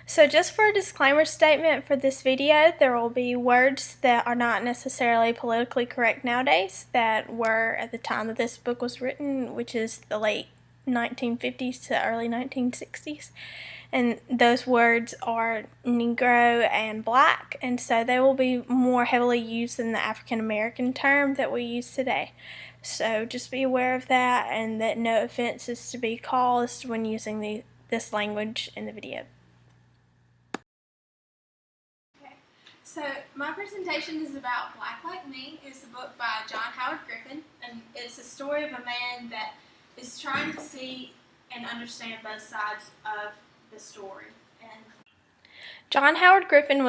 So just for a disclaimer statement for this video, there will be words that are not necessarily politically correct nowadays that were at the time that this book was written, which is the late 1950s to early 1960s. And those words are Negro and Black, and so they will be more heavily used than the African American term that we use today. So just be aware of that, and that no offense is to be caused when using this language in the video. So my presentation is about Black Like Me. It's a book by John Howard Griffin, and it's a story of a man that is trying to see and understand both sides of the story. And John Howard Griffin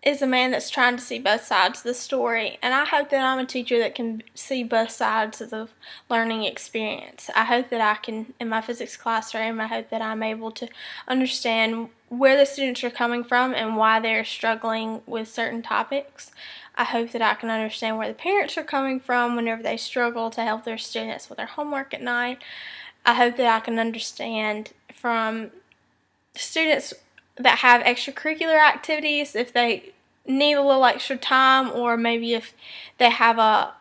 is a man that's trying to see both sides of the story, and I hope that I'm a teacher that can see both sides of the learning experience. I hope that I can, in my physics classroom, I hope that I'm able to understand where the students are coming from and why they're struggling with certain topics. I hope that I can understand where the parents are coming from whenever they struggle to help their students with their homework at night. I hope that I can understand from students that have extracurricular activities if they need a little extra time, or maybe if they have a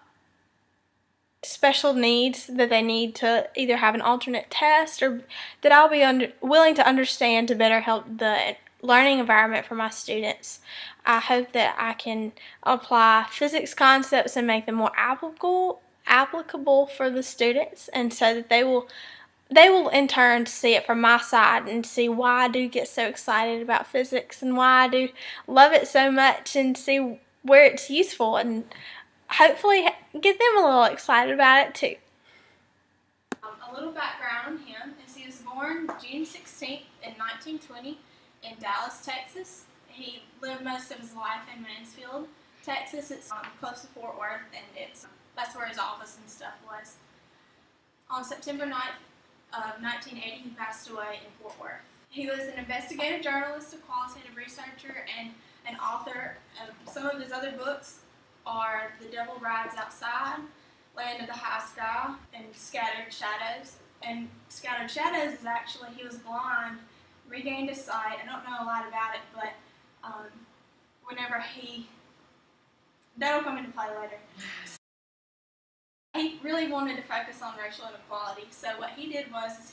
special needs that they need to either have an alternate test, or that I'll be willing to understand to better help the learning environment for my students. I hope that I can apply physics concepts and make them more applicable for the students, and so that they will in turn see it from my side and see why I do get so excited about physics and why I do love it so much, and see where it's useful, and hopefully get them a little excited about it too. A little background on him is he was born June 16th in 1920 in Dallas, Texas. He lived most of his life in Mansfield, Texas. It's close to Fort Worth, and that's where his office and stuff was. On September 9th, of 1980, he passed away in Fort Worth. He was an investigative journalist, a qualitative researcher, and an author. Some of his other books are The Devil Rides Outside, Land of the High Sky, and Scattered Shadows. And Scattered Shadows is actually, he was blind, regained his sight. I don't know a lot about it, but that'll come into play later. He really wanted to focus on racial inequality, so what he did was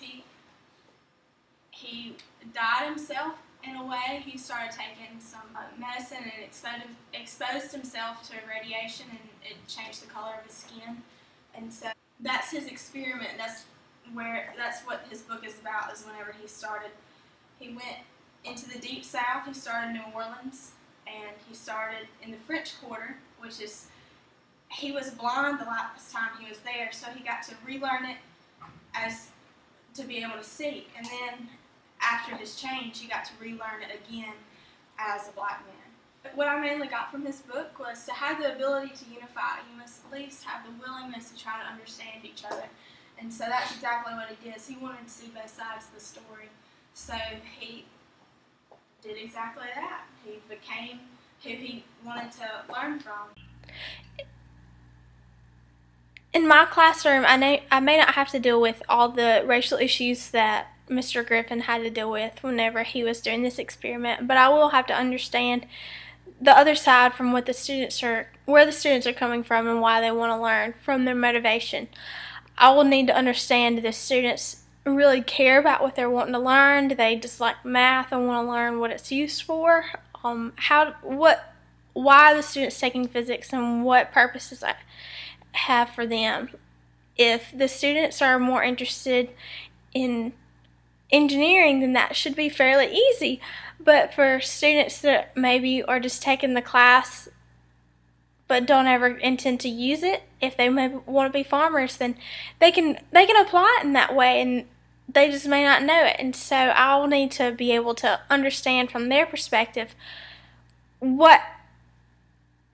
he dyed himself in a way. He started taking some medicine and exposed himself to radiation, and it changed the color of his skin. And so that's his experiment. That's what his book is about, is whenever he started. He went into the Deep South. He started in New Orleans, and he started in the French Quarter, which is, he was blind the last time he was there, so he got to relearn it as to be able to see. And then after his change, he got to relearn it again as a black man. What I mainly got from his book was to have the ability to unify. You must at least have the willingness to try to understand each other. And so that's exactly what he did. He wanted to see both sides of the story. So he did exactly that. He became who he wanted to learn from. In my classroom, I may not have to deal with all the racial issues that Mr. Griffin had to deal with whenever he was doing this experiment, but I will have to understand the other side from where the students are coming from and why they want to learn, from their motivation. I will need to understand, do the students really care about what they're wanting to learn? Do they just like math and want to learn what it's used for? Why are the students taking physics, and what purposes have for them? If the students are more interested in engineering, then that should be fairly easy. But for students that maybe are just taking the class but don't ever intend to use it, if they maybe want to be farmers, then they can apply it in that way, and they just may not know it. And so I'll need to be able to understand from their perspective what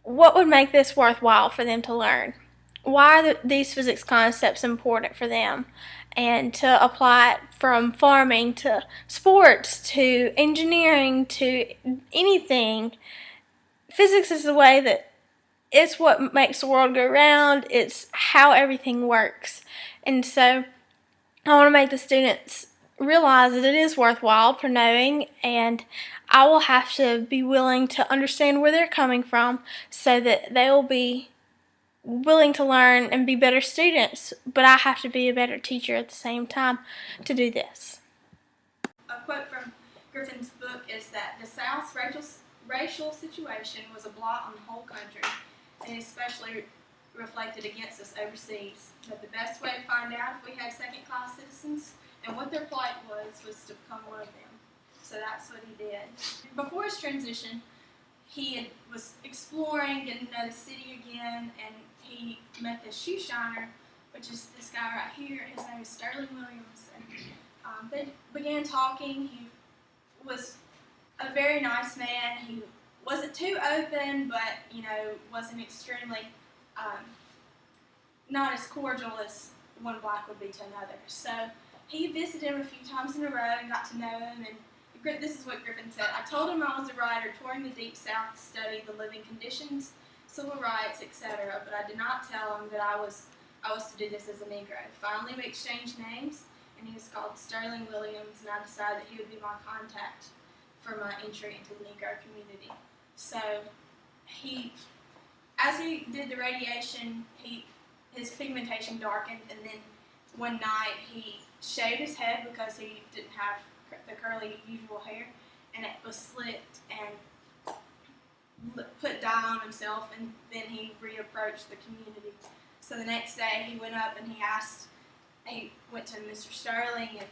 would make this worthwhile for them to learn. Why are these physics concepts important for them? And to apply it from farming to sports to engineering to anything. Physics is the way that it's what makes the world go round. It's how everything works. And so I want to make the students realize that it is worthwhile for knowing, and I will have to be willing to understand where they're coming from so that they will be willing to learn and be better students, but I have to be a better teacher at the same time to do this. A quote from Griffin's book is that the South's racial situation was a blot on the whole country, and especially reflected against us overseas. But the best way to find out if we had second-class citizens and what their plight was to become one of them. So that's what he did. Before his transition, he was exploring, getting to know the city again, and he met this shoe shiner, which is this guy right here. His name is Sterling Williams. And they began talking. He was a very nice man. He wasn't too open, but wasn't extremely not as cordial as one black would be to another. So he visited him a few times in a row and got to know him. And this is what Griffin said: "I told him I was a writer touring the Deep South to study the living conditions, civil rights, etc. But I did not tell him that I was to do this as a Negro. Finally, we exchanged names, and he was called Sterling Williams, and I decided that he would be my contact for my entry into the Negro community." So as he did the radiation, his pigmentation darkened, and then one night he shaved his head because he didn't have the curly usual hair, and it was slicked, and put dye on himself, and then he reapproached the community. So the next day he went up and he went to Mr. Sterling and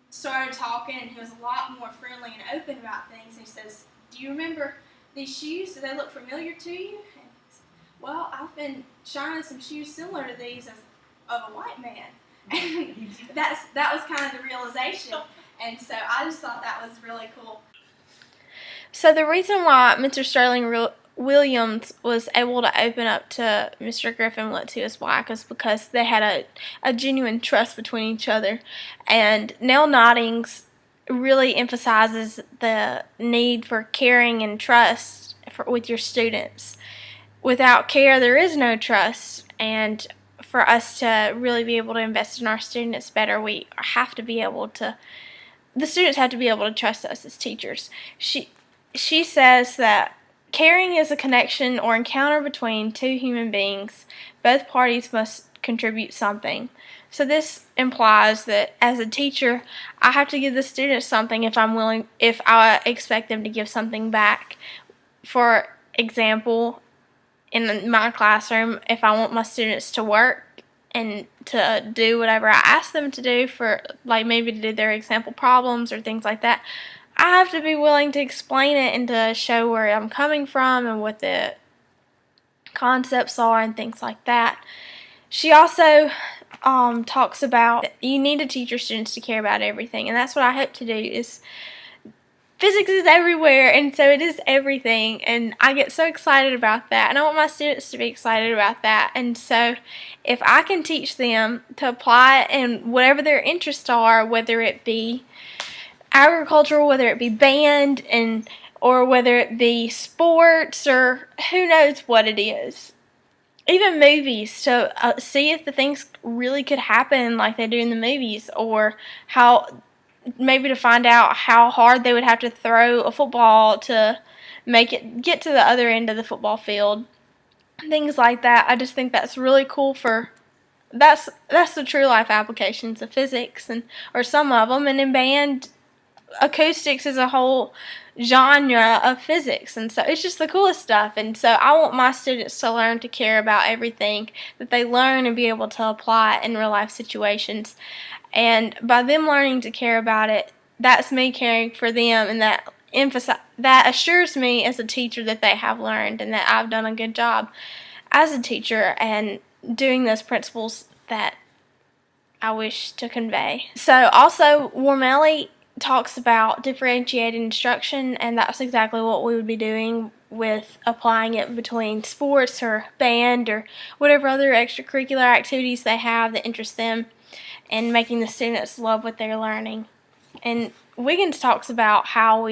started talking, and he was a lot more friendly and open about things. He says, "Do you remember these shoes? Do they look familiar to you?" And he said, "Well, I've been shining some shoes similar to these of a white man." And that was kind of the realization. And so I just thought that was really cool. So the reason why Mr. Sterling Williams was able to open up to Mr. Griffin once he was black is because they had a genuine trust between each other. And Nell Noddings really emphasizes the need for caring and trust with your students. Without care, there is no trust, and for us to really be able to invest in our students better, we have to be able to, the students have to be able to trust us as teachers. She says that caring is a connection or encounter between two human beings. Both parties must contribute something. So this implies that as a teacher, I have to give the students something if I expect them to give something back. For example, in my classroom, if I want my students to work and to do whatever I ask them to do, for like maybe to do their example problems or things like that, I have to be willing to explain it and to show where I'm coming from and what the concepts are and things like that. She also talks about you need to teach your students to care about everything, and that's what I hope to do. Is physics is everywhere, and so it is everything, and I get so excited about that, and I want my students to be excited about that. And so if I can teach them to apply it in whatever their interests are, whether it be agricultural, whether it be band, or whether it be sports, or who knows what it is, even movies, to see if the things really could happen like they do in the movies, or how maybe to find out how hard they would have to throw a football to make it get to the other end of the football field, things like that. I just think that's really cool. That's the true life applications of physics, or some of them. And in band, acoustics is a whole genre of physics, and so it's just the coolest stuff. And so I want my students to learn to care about everything that they learn and be able to apply in real life situations. And by them learning to care about it, that's me caring for them, and that assures me as a teacher that they have learned and that I've done a good job as a teacher and doing those principles that I wish to convey. So also, Wormelli talks about differentiated instruction, and that's exactly what we would be doing with applying it between sports or band or whatever other extracurricular activities they have that interest them, and making the students love what they're learning. And Wiggins talks about how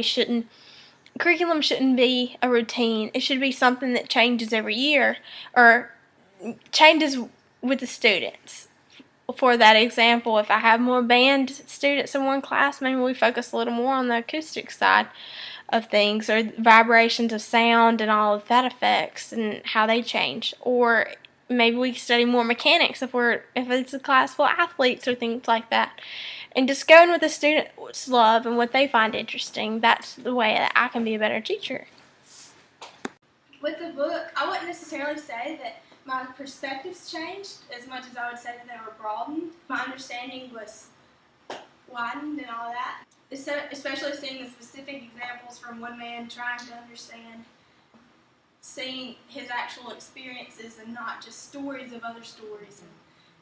curriculum shouldn't be a routine. It should be something that changes every year, or changes with the students. for that example, if I have more band students in one class, maybe we focus a little more on the acoustic side of things, or vibrations of sound and all of that effects and how they change. Or maybe we study more mechanics if it's a class full of athletes or things like that. And just going with the students' love and what they find interesting. That's the way that I can be a better teacher. With the book, I wouldn't necessarily say that my perspectives changed as much as I would say that they were broadened. My understanding was widened and all that. Especially seeing the specific examples from one man trying to understand, seeing his actual experiences and not just stories of other stories and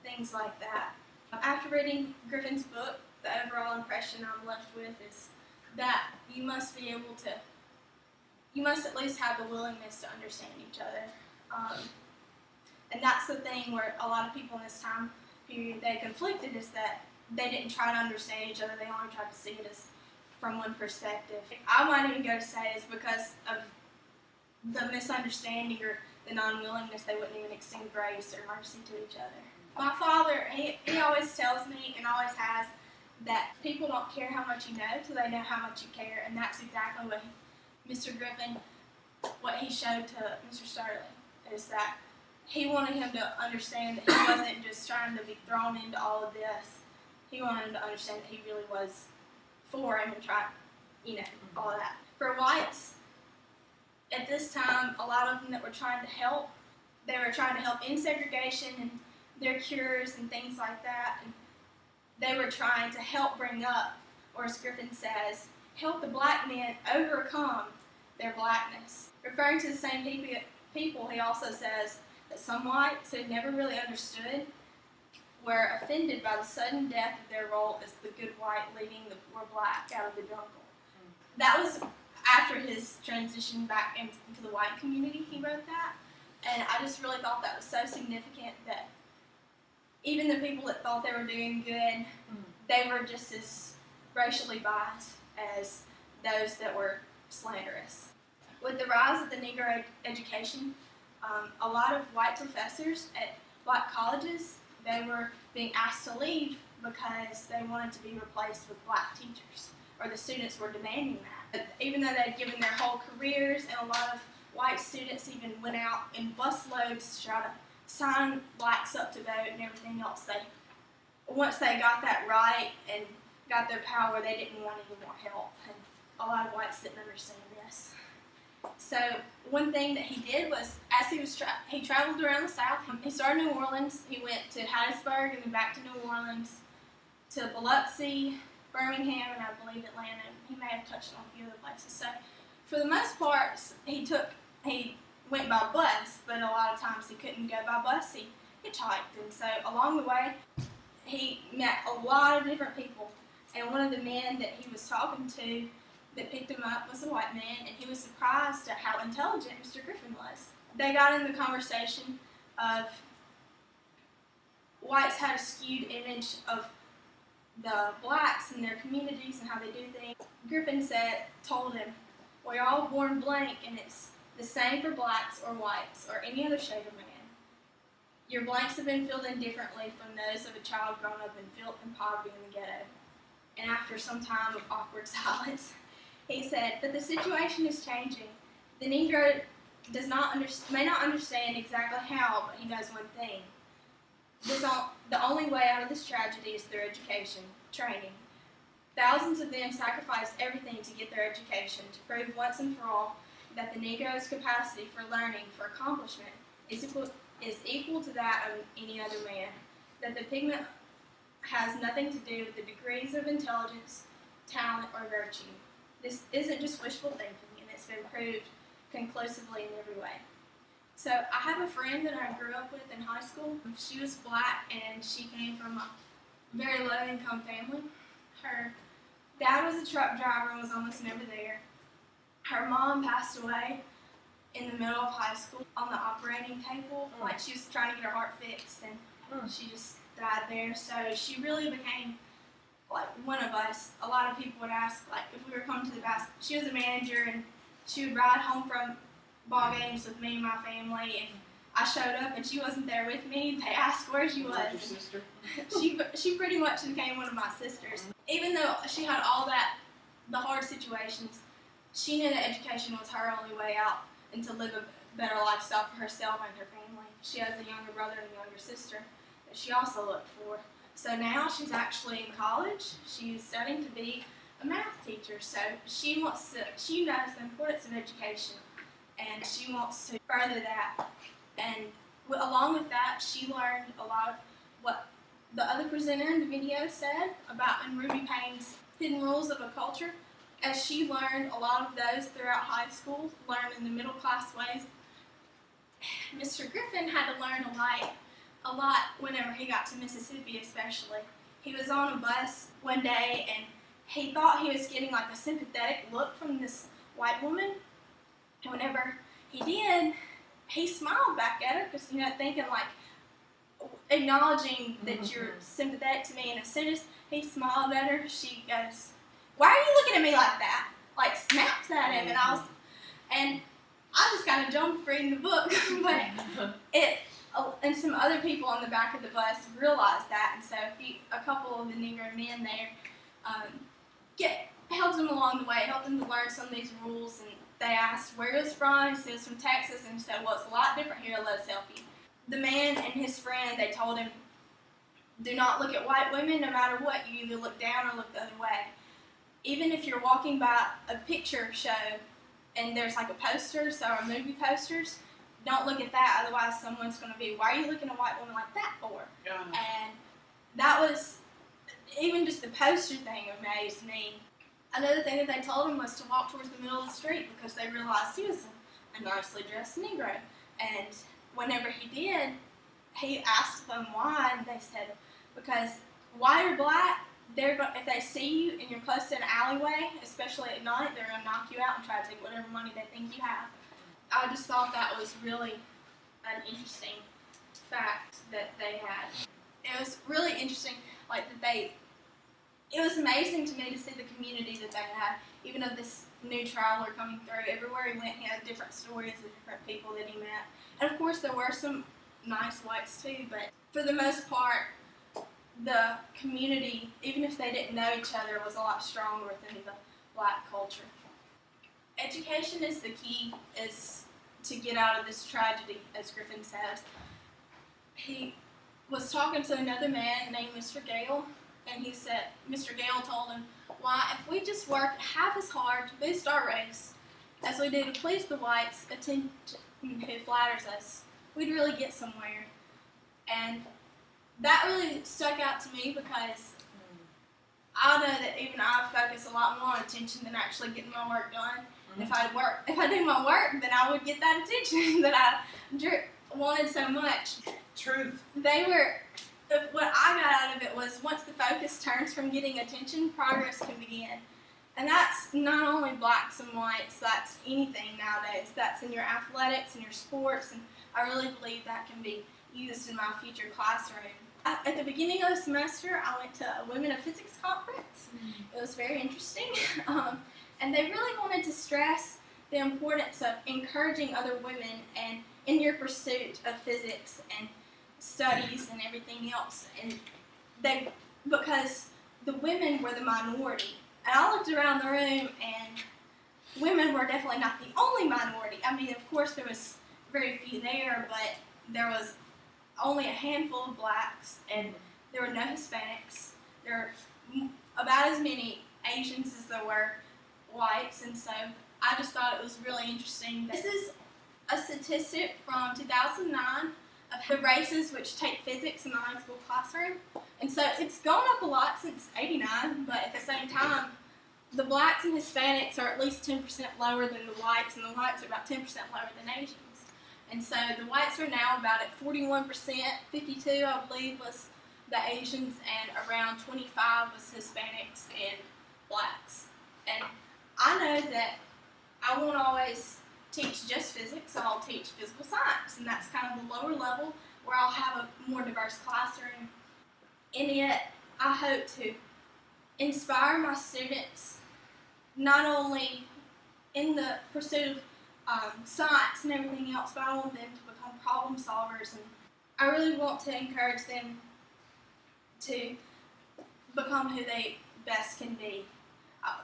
things like that. After reading Griffin's book, the overall impression I'm left with is that you must at least have the willingness to understand each other. And that's the thing where a lot of people in this time period, they conflicted, is that they didn't try to understand each other, they only tried to see it as from one perspective. I might even go to say it's because of the misunderstanding or the non-willingness, they wouldn't even extend grace or mercy to each other. My father, he always tells me, and always has, that people don't care how much you know till they know how much you care, and that's exactly what Mr. Griffin, what he showed to Mr. Sterling, is that he wanted him to understand that he wasn't just trying to be thrown into all of this. He wanted him to understand that he really was for him and try, all of that. For whites, at this time, a lot of them that were trying to help, they were trying to help in segregation and their cures and things like that. And they were trying to help bring up, or as Griffin says, help the black men overcome their blackness. Referring to the same people, he also says that some whites who had never really understood were offended by the sudden death of their role as the good white leading the poor black out of the jungle. That was after his transition back into the white community, he wrote that. And I just really thought that was so significant that even the people that thought they were doing good, they were just as racially biased as those that were slanderous. With the rise of the Negro education, a lot of white professors at black colleges, they were being asked to leave because they wanted to be replaced with black teachers, or the students were demanding that. But even though they'd given their whole careers, and a lot of white students even went out in busloads to try to sign blacks up to vote and everything else, once they got that right and got their power, they didn't want any more help. And a lot of whites didn't understand this. So one thing that he did was, as he traveled around the South. He started in New Orleans. He went to Hattiesburg and then back to New Orleans, to Biloxi, Birmingham, and I believe Atlanta. He may have touched on a few other places. So for the most part, he went by bus, but a lot of times he couldn't go by bus. He hitchhiked, and so along the way, he met a lot of different people. And one of the men that he was talking to that picked him up was a white man, and he was surprised at how intelligent Mr. Griffin was. They got in the conversation of whites had a skewed image of the blacks and their communities and how they do things. Griffin told him, "We're all born blank, and it's the same for blacks or whites or any other shade of man. Your blanks have been filled in differently from those of a child grown up in filth and poverty in the ghetto." And after some time of awkward silence, he said, "But the situation is changing. The Negro may not understand exactly how, but he knows one thing. The only way out of this tragedy is through education, training. Thousands of them sacrifice everything to get their education, to prove once and for all that the Negro's capacity for learning, for accomplishment, is equal to that of any other man, that the pigment has nothing to do with the degrees of intelligence, talent, or virtue. This isn't just wishful thinking, and it's been proved conclusively in every way." So I have a friend that I grew up with in high school. She was black, and she came from a very low-income family. Her dad was a truck driver and was almost never there. Her mom passed away in the middle of high school on the operating table. Like, she was trying to get her heart fixed, and she just died there. So she really became like one of us. A lot of people would ask, like, if we were coming to the basketball. She was a manager, and she would ride home from ball games with me and my family, and I showed up and she wasn't there with me. They asked where she was. Your sister? She pretty much became one of my sisters. Even though she had all the hard situations, she knew that education was her only way out and to live a better lifestyle for herself and her family. She has a younger brother and a younger sister that she also looked for. So now she's actually in college. She's studying to be a math teacher. So she knows the importance of education, and she wants to further that. And along with that, she learned a lot of what the other presenter in the video said about in Ruby Payne's Hidden Rules of a Culture. As she learned a lot of those throughout high school, learned in the middle class ways, Mr. Griffin had to learn a lot whenever he got to Mississippi especially. He was on a bus one day and he thought he was getting like a sympathetic look from this white woman. And whenever he did, he smiled back at her because, thinking like, acknowledging that you're sympathetic to me. And as soon as he smiled at her, she goes, "Why are you looking at me like that?" Like snaps at him. And I just kind of jumped reading the book, but and some other people on the back of the bus realized that, and so a couple of the Negro men there helped him along the way, helped him to learn some of these rules, and they asked where he was from. He said he was from Texas, and he said, "Well, it's a lot different here, let us help you." The man and his friend, they told him, "Do not look at white women no matter what, you either look down or look the other way. Even if you're walking by a picture show and there's like a poster, so our movie posters, don't look at that, otherwise someone's going to be, why are you looking at a white woman like that for?" Yeah. And that was, even just the poster thing amazed me. Another thing that they told him was to walk towards the middle of the street because they realized he was a nicely dressed Negro. And whenever he did, he asked them why, and they said, because white or black, if they see you and you're close to an alleyway, especially at night, they're going to knock you out and try to take whatever money they think you have. I just thought that was really an interesting fact that they had. It was really interesting, it was amazing to me to see the community that they had, even of this new traveler coming through. Everywhere he went, he had different stories of different people that he met. And of course, there were some nice whites too, but for the most part, the community, even if they didn't know each other, was a lot stronger within the black culture. Education is the key, is to get out of this tragedy, as Griffin says. He was talking to another man named Mr. Gale, and he said, Mr. Gale told him, "Why, if we just worked half as hard to boost our race as we do to please the whites who flatters us, we'd really get somewhere." And that really stuck out to me because I know that even I focus a lot more on attention than actually getting my work done. If I do my work, then I would get that attention that I wanted so much. Truth. What I got out of it was once the focus turns from getting attention, progress can begin. And that's not only blacks and whites, that's anything nowadays. That's in your athletics and your sports, and I really believe that can be used in my future classroom. At the beginning of the semester, I went to a Women of Physics conference. It was very interesting. And they really wanted to stress the importance of encouraging other women and in your pursuit of physics and studies and everything else. And because the women were the minority. And I looked around the room, and women were definitely not the only minority. I mean, of course, there was very few there, but there was only a handful of blacks, and there were no Hispanics. There were about as many Asians as there were whites, and so I just thought it was really interesting. This is a statistic from 2009 of the races which take physics in the high school classroom, and so it's gone up a lot since '89, but at the same time, the blacks and Hispanics are at least 10% lower than the whites, and the whites are about 10% lower than Asians. And so the whites are now about at 41%, 52 I believe was the Asians, and around 25 was Hispanics and blacks. And I know that I won't always teach just physics, I'll teach physical science, and that's kind of the lower level where I'll have a more diverse classroom. And yet, I hope to inspire my students not only in the pursuit of science and everything else, but I want them to become problem solvers, and I really want to encourage them to become who they best can be.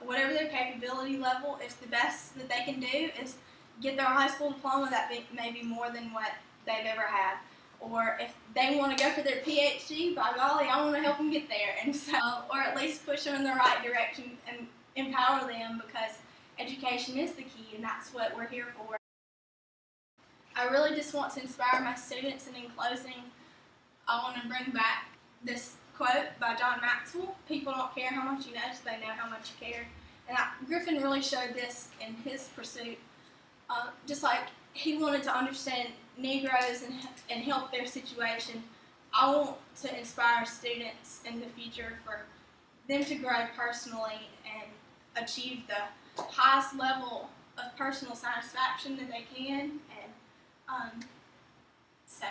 Whatever their capability level, if the best that they can do is get their high school diploma, that may be more than what they've ever had. Or if they want to go for their PhD, by golly, I want to help them get there, and so, or at least push them in the right direction and empower them, because education is the key, and that's what we're here for. I really just want to inspire my students, and in closing, I want to bring back this quote by John Maxwell: "People don't care how much you know, so they know how much you care." And Griffin really showed this in his pursuit. Just like he wanted to understand Negroes and help their situation, I want to inspire students in the future for them to grow personally and achieve the highest level of personal satisfaction that they can. And so